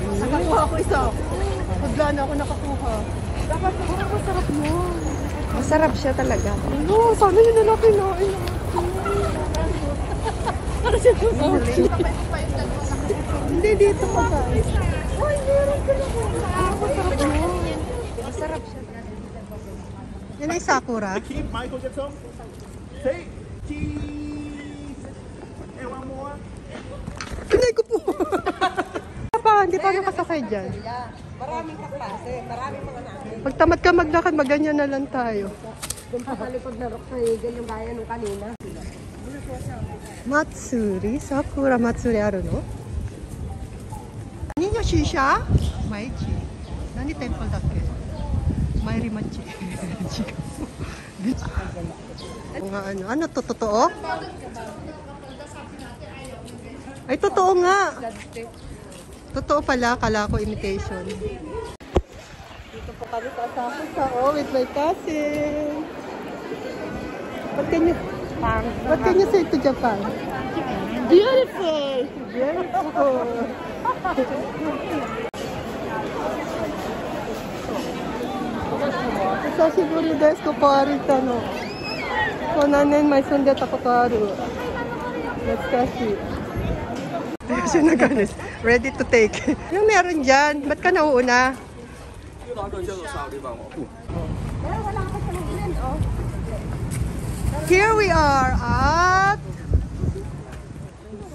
Nakakuha ako isa. Wala na ako nakakuha. Dapat masarap mo. Masarap siya talaga. Ano, sana yun na natin na. Para siya hindi dito pa ka. Ay, meron ka na. Masarap mo. Masarap siya. Yan ay sakura. Michael Jackson. Say cheese. And one more. Hindi ko po. Hindi pa nakasakay dyan. Maraming kaklase, maraming mga namin. Pag tamad ka maglakad, maganyan na lang tayo. Doon pa kalipag na rock sa higil yung gaya nung kanina. Matsuri? Sakura Matsuri aru no? Ninyo shisha? Maichi. Nani temple da kke? Mairi machi. Ano to? Totoo? Ay, totoo nga. Totoo pala, kala ko imitation. Dito po kami sa Asakusa, with my cousin. What can you say to Japan? Beautiful! Beautiful! Sashiburi desu ko parita no. 何年前住んでたことある。懐かしい。Kasi nagalis. Ready to take. Yung meron dyan. Ba't ka nauuna? Here we are at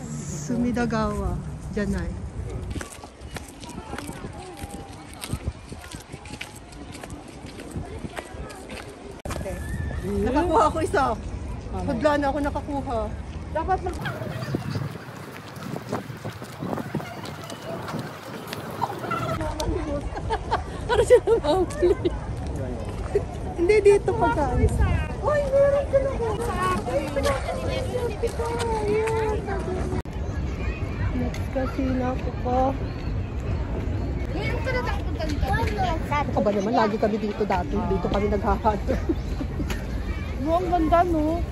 Sumidagawa. Janay. Nakakuha ako isa. Wala na ako nakakuha. Dapat mag... Para siya namahuli. Hindi dito pagkaan. Ay, meron ka na ko. Next kasi na ako pa. Ako ba naman? Lagi kami dito dati. Dito kami naghahanap. Ang ganda, no?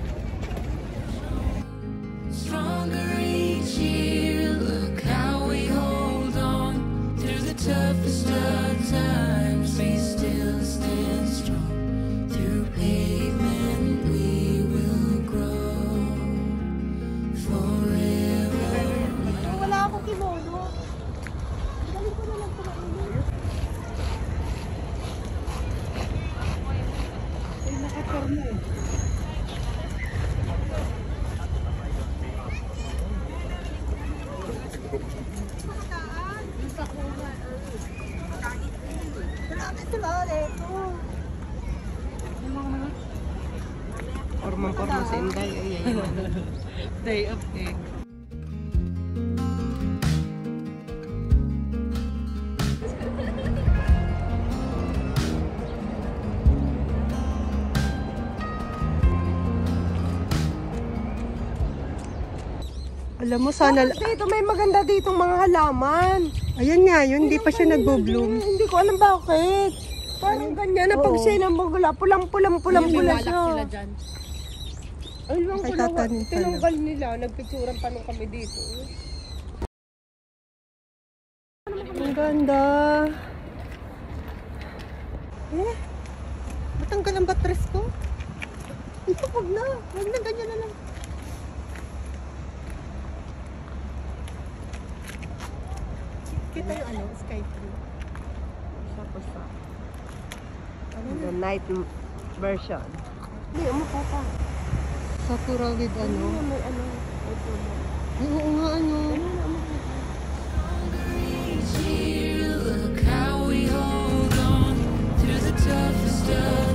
Stronger each year, look how we hold on through the toughest of times. We still stand strong through pavement. We will grow forever. Wala akong kimono. Dali ko na lang kumain. Ay, nakakarmo eh. Porma sa Inday. Day of egg. Alam mo, sana... Dito may maganda ditong mga halaman. Ayan nga, yun. Hindi pa siya nag-bloom. Hindi ko alam bakit. Parang ganyan na pag siya ng bagula. Pulang-pulang siya. Sila dyan. Ay, lang ko na. Tinanggal nila. Nagpicturan pa nung kami dito. Ang ganda. Matanggal ang batres ko. Ito, wag na. Wag na, ganyan na lang. Kita yung ano, sky tree. The night version. Hindi, umukha pa. Sakura with ano? May ano. Ay, oo nga ano. Each year, look how we hold on through the toughest of